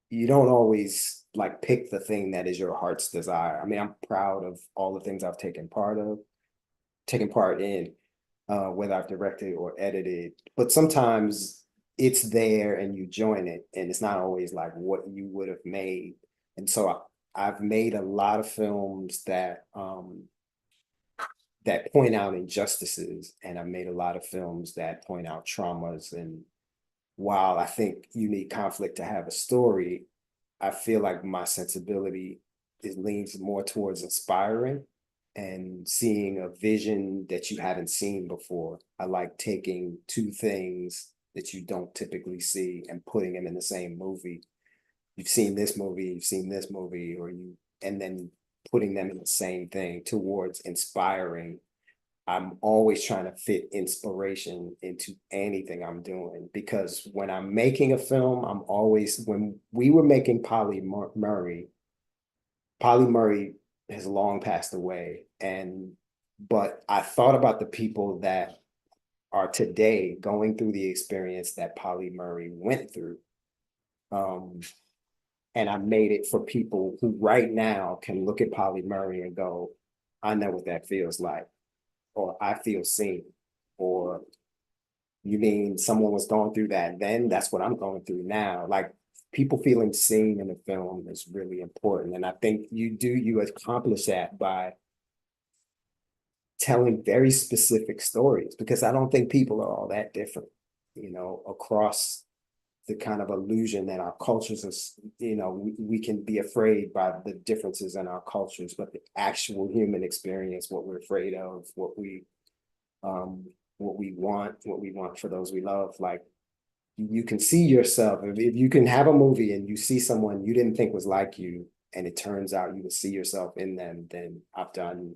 you don't always like pick the thing that is your heart's desire. I mean, I'm proud of all the things I've taken part in, whether I've directed or edited, but sometimes it's there and you join it, and it's not always like what you would have made. And so I've made a lot of films that point out injustices, and I've made a lot of films that point out traumas. And while I think you need conflict to have a story, I feel like my sensibility leans more towards inspiring and seeing a vision that you haven't seen before. I like taking two things that you don't typically see and putting them in the same movie. You've seen this movie, you've seen this movie, and then putting them in the same thing towards inspiring. I'm always trying to fit inspiration into anything I'm doing, because when I'm making a film, when we were making Polly Murray has long passed away. But I thought about the people that are today going through the experience that Polly Murray went through. And I made it for people who right now can look at Polly Murray and go, I know what that feels like, or I feel seen, or you mean someone was going through that then? That's what I'm going through now. Like, people feeling seen in the film is really important. And I think you accomplish that by telling very specific stories, because I don't think people are all that different, across the kind of illusion that our cultures is, we can be afraid by the differences in our cultures, but the actual human experience, what we're afraid of, what we want for those we love, like, you can see yourself. If you can have a movie and you see someone you didn't think was like you, and it turns out you can see yourself in them, then I've done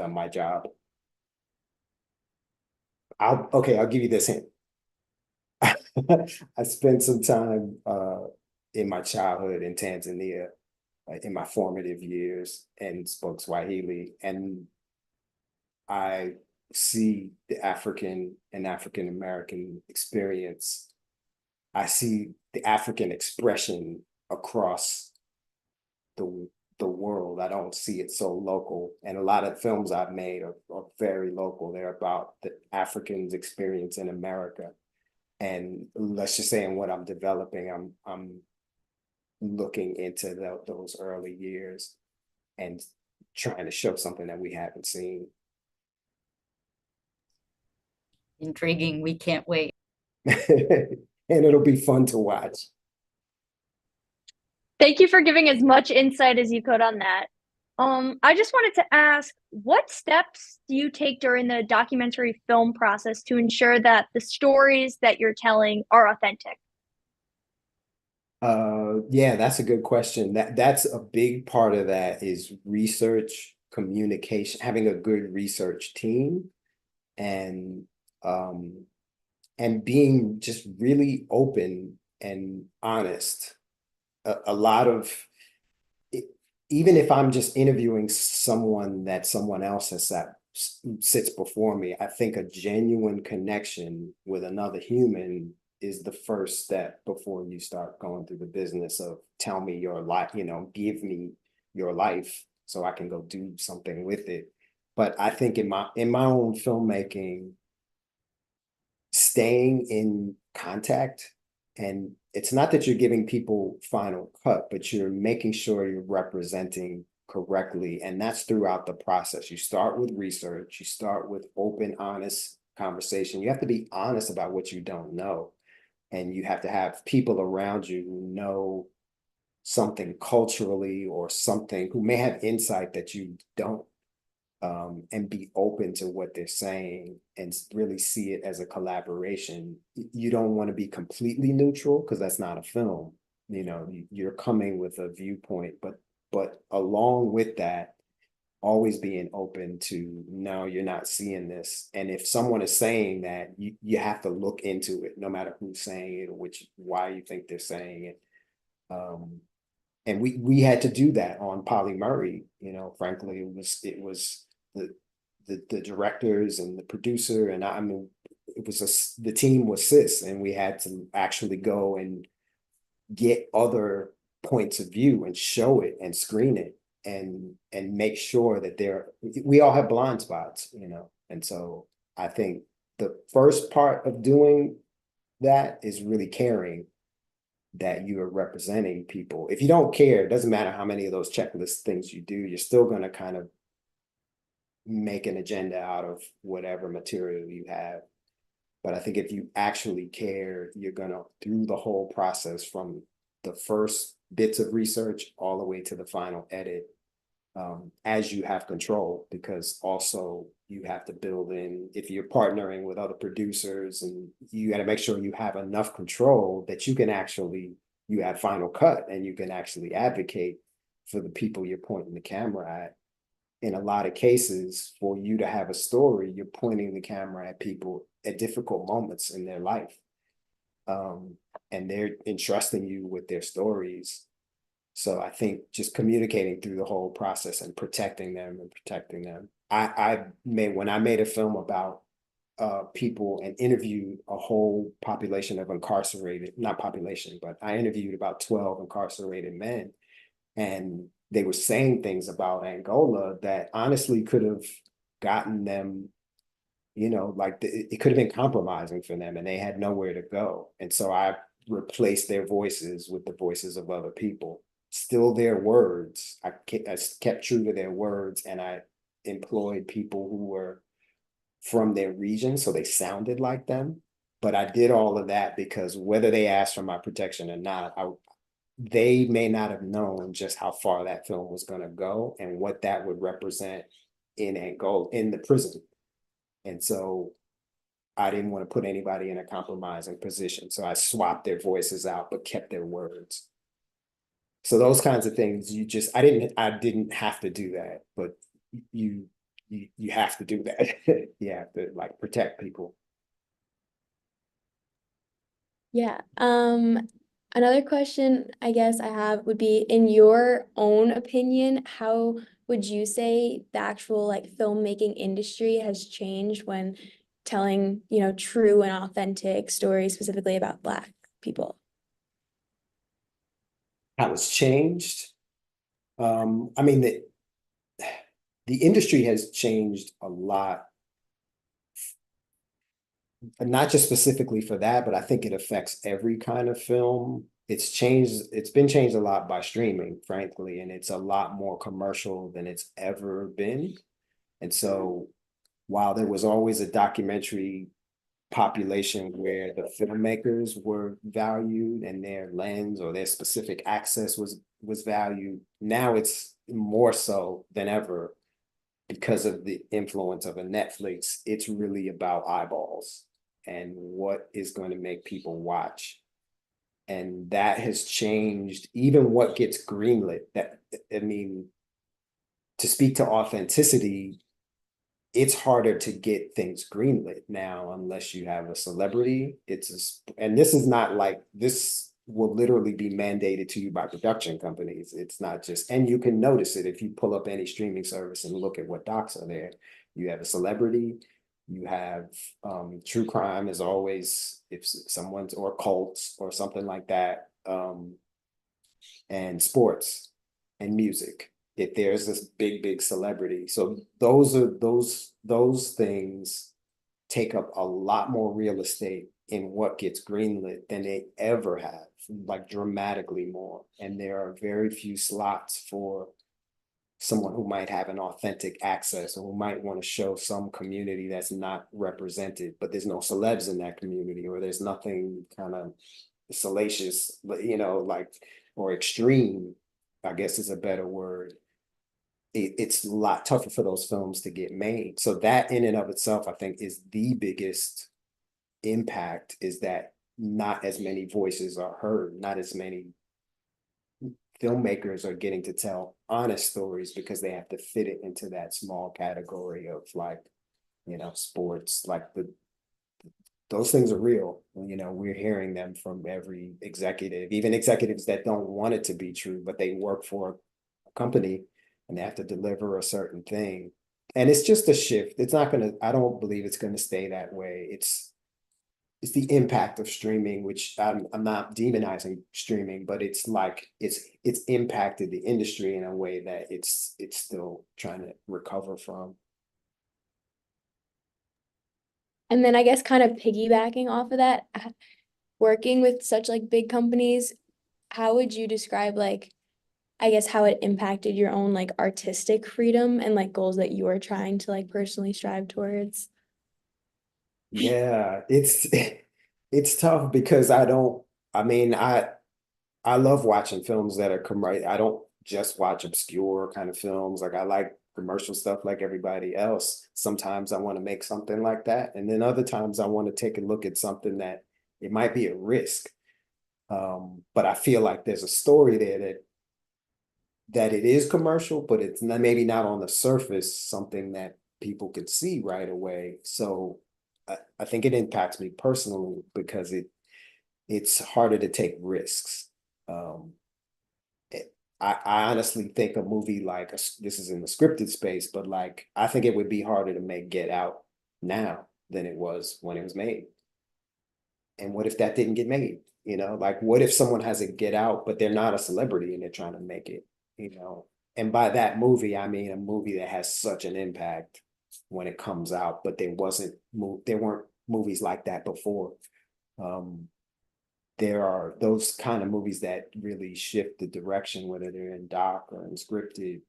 my job. I'll give you this hint. I spent some time in my childhood in Tanzania, in my formative years, and spoke Swahili, and I see the African and African American experience. I see the African expression across the world. I don't see it so local, and a lot of films I've made are very local. They're about the Africans' experience in America. And let's just say in what I'm developing, I'm looking into those early years and trying to show something that we haven't seen. Intriguing. We can't wait. And it'll be fun to watch. Thank you for giving as much insight as you could on that. I just wanted to ask, what steps do you take during the documentary film process to ensure that the stories that you're telling are authentic? Yeah, that's a good question. That's a big part of that is research, communication, having a good research team, and being just really open and honest. A lot of it, even if I'm just interviewing someone that someone else has sits before me, I think a genuine connection with another human is the first step before you start going through the business of tell me your life, give me your life so I can go do something with it. But I think in my own filmmaking, staying in contact and it's not that you're giving people final cut, but you're making sure you're representing correctly. And that's throughout the process. You start with research, you start with open, honest conversation. You have to be honest about what you don't know. And you have to have people around you who know something culturally or something, who may have insight that you don't, and be open to what they're saying and really see it as a collaboration. You don't want to be completely neutral because that's not a film. You know, you're coming with a viewpoint, but along with that, always being open to, no, you're not seeing this. And if someone is saying that, you have to look into it, no matter who's saying it or why you think they're saying it. And we had to do that on Polly Murray. You know, frankly, it was the directors and the producer, and I mean, the team was cis, and we had to actually go and get other points of view and show it and screen it and make sure that we all have blind spots, you know. And so I think the first part of doing that is really caring that you are representing people. If you don't care, it doesn't matter how many of those checklist things you do, you're still going to kind of make an agenda out of whatever material you have. But I think if you actually care, you're going to, through the whole process, from the first bits of research all the way to the final edit, as you have control, because also you have to build in, if you're partnering with other producers, and you got to make sure you have enough control that you have final cut and you can actually advocate for the people you're pointing the camera at. In a lot of cases, for you to have a story, you're pointing the camera at people at difficult moments in their life. And they're entrusting you with their stories. So I think just communicating through the whole process and protecting them. When I made a film about people and interviewed a whole population of incarcerated, not population, but I interviewed about 12 incarcerated men, and they were saying things about Angola that honestly could have gotten them, you know, like it could have been compromising for them, and they had nowhere to go. And so I replaced their voices with the voices of other people. Still their words. I kept true to their words, and I employed people who were from their region, so they sounded like them. But I did all of that because whether they asked for my protection or not, they may not have known just how far that film was going to go and what that would represent in Angola, in the prison. And so I didn't want to put anybody in a compromising position. So I swapped their voices out, but kept their words. So those kinds of things, I didn't have to do that, but you have to do that. You have to like protect people. Yeah. Another question I guess I have would be, in your own opinion, how would you say the actual like filmmaking industry has changed when telling, you know, true and authentic stories specifically about Black people? How it's changed? I mean, the industry has changed a lot, not just specifically for that, but I think it affects every kind of film. It's been changed a lot by streaming, frankly, and it's a lot more commercial than it's ever been. And so while there was always a documentary population where the filmmakers were valued and their lens or their specific access was valued, now it's more so than ever because of the influence of a Netflix. It's really about eyeballs and what is going to make people watch. And that has changed even what gets greenlit. To speak to authenticity, it's harder to get things greenlit now unless you have a celebrity. And this is not like, this will literally be mandated to you by production companies. It's not just, and you can notice it if you pull up any streaming service and look at what docs are there. You have a celebrity, you have true crime is always, if someone's, or cults or something like that, and sports and music. If there's this big celebrity. So those things take up a lot more real estate in what gets greenlit than they ever have, like dramatically more. And there are very few slots for someone who might have an authentic access or who might want to show some community that's not represented, but there's no celebs in that community, or there's nothing kind of salacious, like, or extreme, I guess is a better word. It's a lot tougher for those films to get made. So that in and of itself, I think, is the biggest impact, is that not as many voices are heard, not as many filmmakers are getting to tell honest stories because they have to fit it into that small category of, like, sports. Like, those things are real. We're hearing them from every executive, even executives that don't want it to be true, but they work for a company and they have to deliver a certain thing. And it's just a shift. I don't believe it's gonna stay that way. It's the impact of streaming, which I'm not demonizing streaming, but it's like it's impacted the industry in a way that it's still trying to recover from. And then I guess kind of piggybacking off of that, working with such like big companies, how would you describe, like, I guess how it impacted your own like artistic freedom and like goals that you are trying to like personally strive towards? Yeah, it's tough because I love watching films that are commercial. I don't just watch obscure kind of films. Like, I like commercial stuff like everybody else. Sometimes I want to make something like that. And then other times I want to take a look at something that it might be a risk. But I feel like there's a story there that it is commercial, but it's not, maybe not on the surface, something that people could see right away. So I think it impacts me personally because it's harder to take risks. I honestly think a movie like this is in the scripted space, but like, I think it would be harder to make Get Out now than it was when it was made. And what if that didn't get made? Like, what if someone has a Get Out, but they're not a celebrity and they're trying to make it, And by that movie, I mean a movie that has such an impact when it comes out, but there weren't movies like that before. There are those kind of movies that really shift the direction, whether they're in doc or in scripted.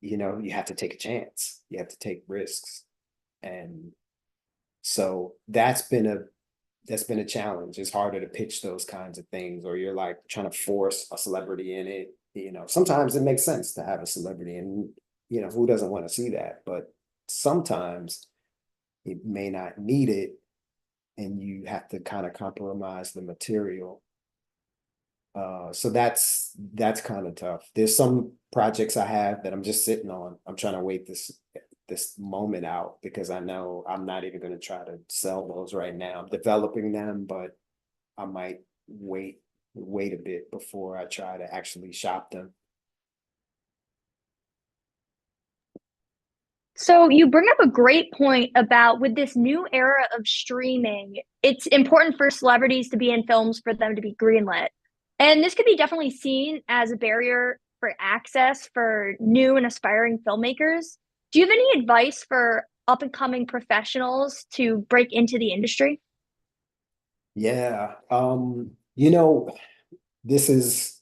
You have to take a chance. You have to take risks. And so that's been a challenge. It's harder to pitch those kinds of things, or you're like trying to force a celebrity in it. Sometimes it makes sense to have a celebrity, and who doesn't want to see that? But sometimes it may not need it, and you have to kind of compromise the material. So that's kind of tough. There's some projects I have that I'm just sitting on. I'm trying to wait this moment out because I know I'm not even going to try to sell those right now. I'm developing them, but I might wait a bit before I try to actually shop them. So you bring up a great point about, with this new era of streaming, it's important for celebrities to be in films for them to be greenlit. And this could be definitely seen as a barrier for access for new and aspiring filmmakers. Do you have any advice for up and coming professionals to break into the industry? Yeah. This is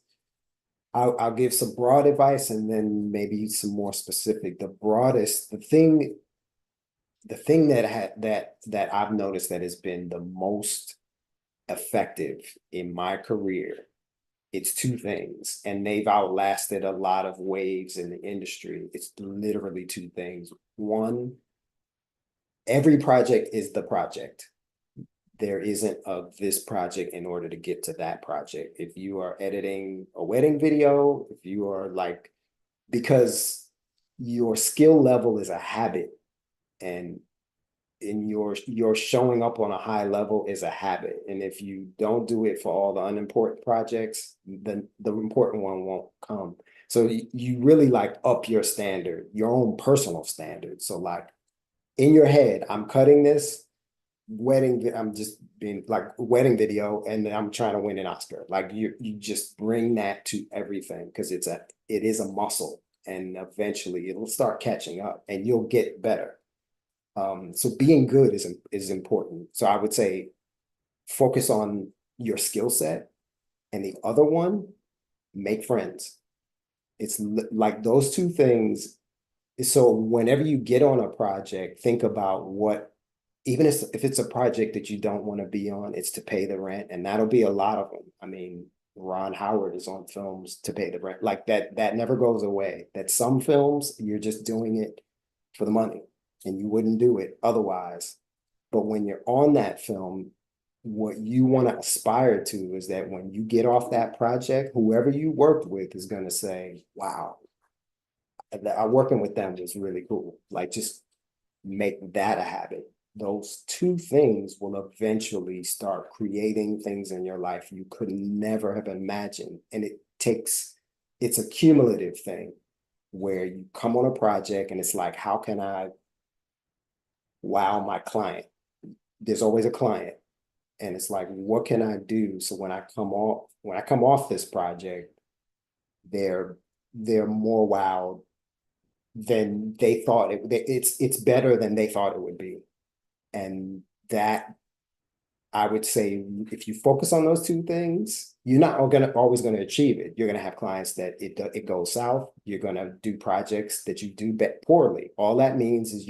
I'll give some broad advice and then maybe some more specific. The thing that I've noticed that has been the most effective in my career, it's two things, and they've outlasted a lot of waves in the industry. It's literally two things. One, every project is the project. There isn't this project in order to get to that project. If you are editing a wedding video, if you are like, because your skill level is a habit, and your showing up on a high level is a habit. And if you don't do it for all the unimportant projects, then the important one won't come. So you really like up your standard, your own personal standard. So like, in your head, I'm cutting this I'm just being like wedding video, and I'm trying to win an Oscar. Like, you just bring that to everything because it is a muscle, and eventually it'll start catching up and you'll get better. So being good is important. So I would say focus on your skill set, and the other one, make friends. It's like those two things. So whenever you get on a project, think about what, even if it's a project that you don't want to be on, it's to pay the rent, and that'll be a lot of them. I mean, Ron Howard is on films to pay the rent. Like that never goes away. That some films, you're just doing it for the money, and you wouldn't do it otherwise. But when you're on that film, what you want to aspire to is that when you get off that project, whoever you worked with is going to say, wow, working with them was really cool. Like, just make that a habit. Those two things will eventually start creating things in your life you could never have imagined. And it's a cumulative thing where you come on a project and it's like, how can I wow my client? There's always a client. And it's like, what can I do? So when I come off this project, they're more wowed than they thought it's better than they thought it would be. And that, I would say, if you focus on those two things, you're not always going to achieve it. You're going to have clients that it goes south. You're going to do projects that you do poorly. All that means is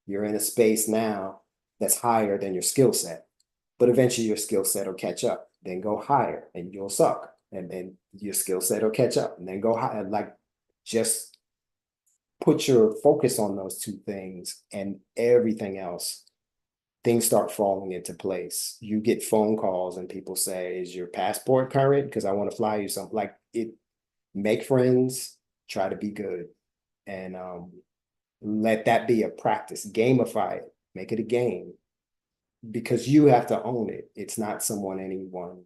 you're in a space now that's higher than your skill set. But eventually your skill set will catch up, then go higher and you'll suck. And then your skill set will catch up and then go higher. Like, just put your focus on those two things, and everything else, things start falling into place. You get phone calls and people say, is your passport current? Because I want to fly you something. Like, make friends, try to be good, and let that be a practice. Gamify it, make it a game. Because you have to own it. It's not anyone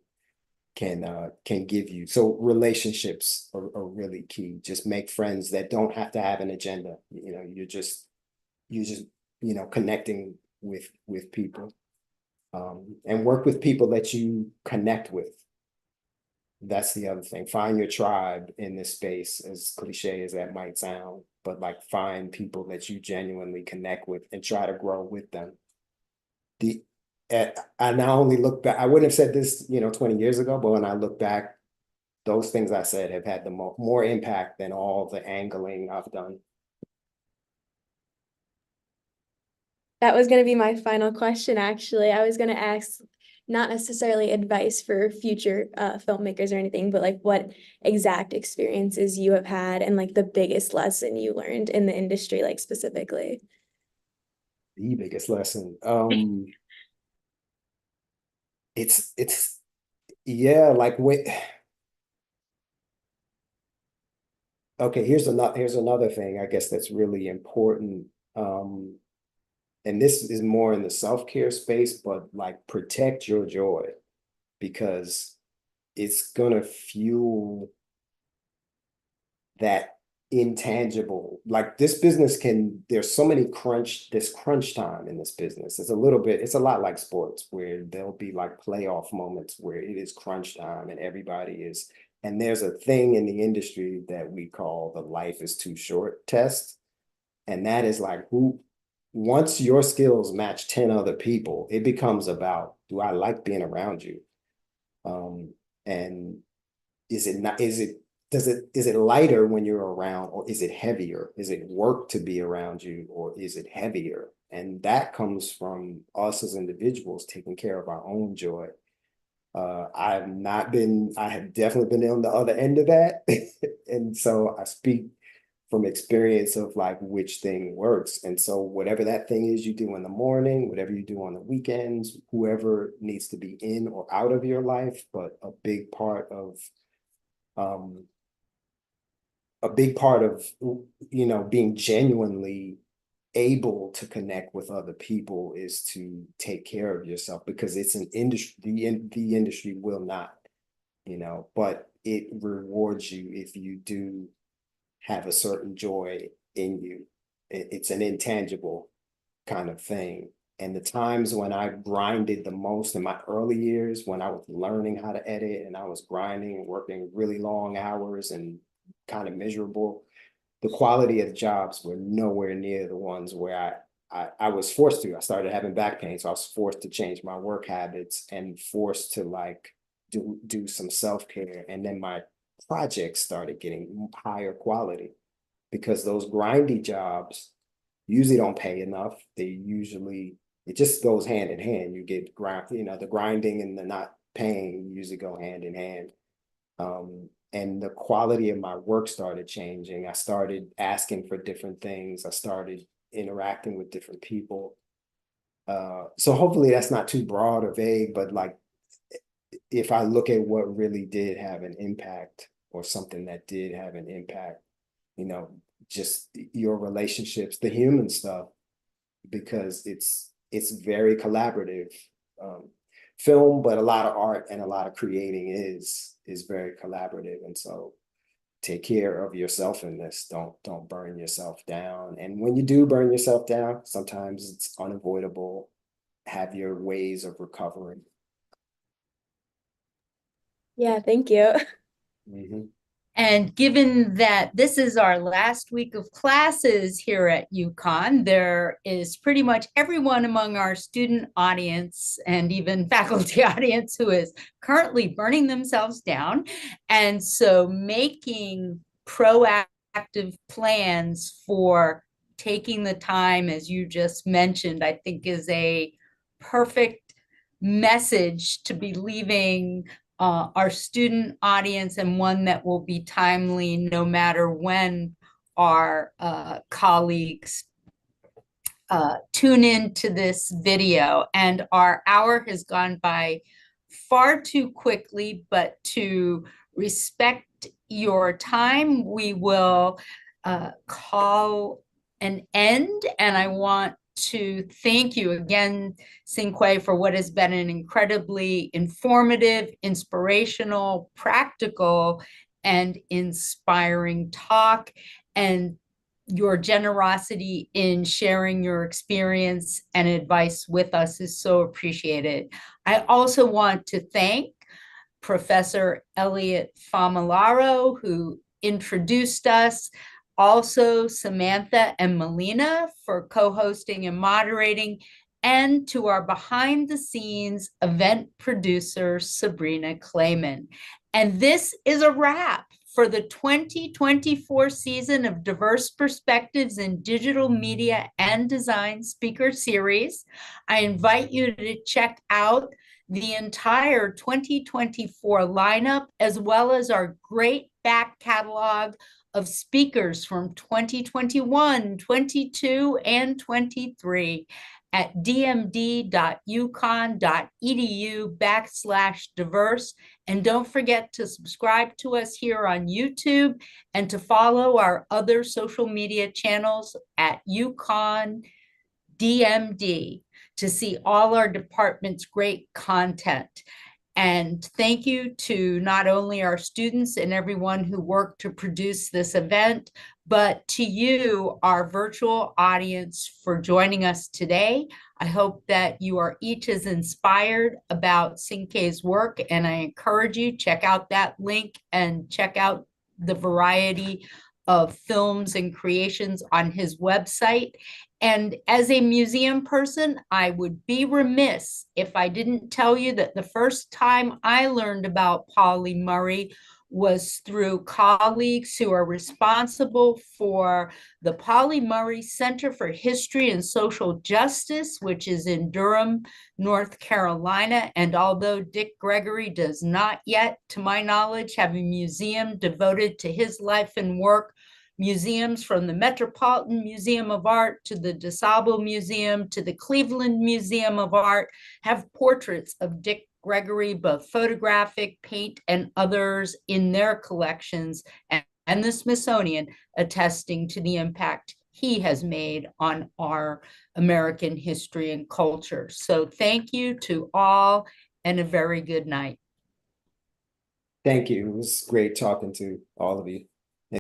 can give you. So relationships are really key. Just make friends that don't have to have an agenda. You're just connecting with people, and work with people that you connect with. That's the other thing. Find your tribe in this space, as cliche as that might sound, but like, find people that you genuinely connect with and try to grow with them. I now only look back, I wouldn't have said this, 20 years ago, but when I look back, those things I said have had the more impact than all the angling I've done. That was going to be my final question, actually. I was going to ask, not necessarily advice for future filmmakers or anything, but like, what exact experiences you have had and like the biggest lesson you learned in the industry, like specifically. The biggest lesson. It's yeah, like, wait. Okay, here's another thing I guess that's really important. And this is more in the self-care space, but like, protect your joy, because it's gonna fuel that intangible. Like, this business there's so many crunch time in this business. It's a lot like sports, where there'll be like playoff moments where it is crunch time and and there's a thing in the industry that we call the life is too short test. And that is like, once your skills match 10 other people, it becomes about, do I like being around you? And is it lighter when you're around, or is it heavier? Is it work to be around you, or is it heavier? And that comes from us as individuals taking care of our own joy. I have definitely been on the other end of that. And so I speak from experience of like which thing works. And so whatever that thing is you do in the morning, whatever you do on the weekends, whoever needs to be in or out of your life, but a big part of being genuinely able to connect with other people is to take care of yourself, because it's an industry, the industry will not, but it rewards you if you do have a certain joy in you. It's an intangible kind of thing. And the times when I grinded the most in my early years, when I was learning how to edit and I was grinding and working really long hours and kind of miserable, the quality of the jobs were nowhere near the ones where I was forced to. I started having back pain, so I was forced to change my work habits and forced to like do some self-care. And then my projects started getting higher quality because those grindy jobs usually don't pay enough. It just goes hand in hand. You get the grinding and the not paying usually go hand in hand. And the quality of my work started changing. I started asking for different things. I started interacting with different people. So hopefully that's not too broad or vague, but like, if I look at what really did have an impact or something that did have an impact, just your relationships, the human stuff, because it's very collaborative. Film, but a lot of art and a lot of creating is very collaborative. And so take care of yourself in this. Don't burn yourself down. And when you do burn yourself down, sometimes it's unavoidable. Have your ways of recovering. Yeah, thank you. Mm-hmm. And given that this is our last week of classes here at UConn, there is pretty much everyone among our student audience and even faculty audience who is currently burning themselves down. And so making proactive plans for taking the time, as you just mentioned, I think is a perfect message to be leaving our student audience, and one that will be timely no matter when our colleagues tune into this video. And our hour has gone by far too quickly, but to respect your time, we will call an end. And I want to thank you again, Cinque, for what has been an incredibly informative, inspirational, practical, and inspiring talk, and your generosity in sharing your experience and advice with us is so appreciated. I also want to thank Professor Elliot Familaro, who introduced us, also Samantha and Melina for co-hosting and moderating, and to our behind the scenes event producer, Sabrina Clayman. And this is a wrap for the 2024 season of Diverse Perspectives in Digital Media and Design Speaker Series. I invite you to check out the entire 2024 lineup, as well as our great back catalog of speakers from 2021, 22, and 23 at dmd.uconn.edu/diverse. And don't forget to subscribe to us here on YouTube and to follow our other social media channels at UConn DMD to see all our department's great content. And thank you to not only our students and everyone who worked to produce this event, but to you, our virtual audience, for joining us today. I hope that you are each as inspired about Cinque's work, and I encourage you, check out that link and check out the variety of films and creations on his website. And as a museum person, I would be remiss if I didn't tell you that the first time I learned about Pauli Murray was through colleagues who are responsible for the Pauli Murray Center for History and Social Justice, which is in Durham, North Carolina. And although Dick Gregory does not yet, to my knowledge, have a museum devoted to his life and work, museums from the Metropolitan Museum of Art to the DeSable Museum to the Cleveland Museum of Art have portraits of Dick Gregory, both photographic, paint, and others in their collections, and the Smithsonian, attesting to the impact he has made on our American history and culture. So thank you to all, and a very good night. Thank you. It was great talking to all of you.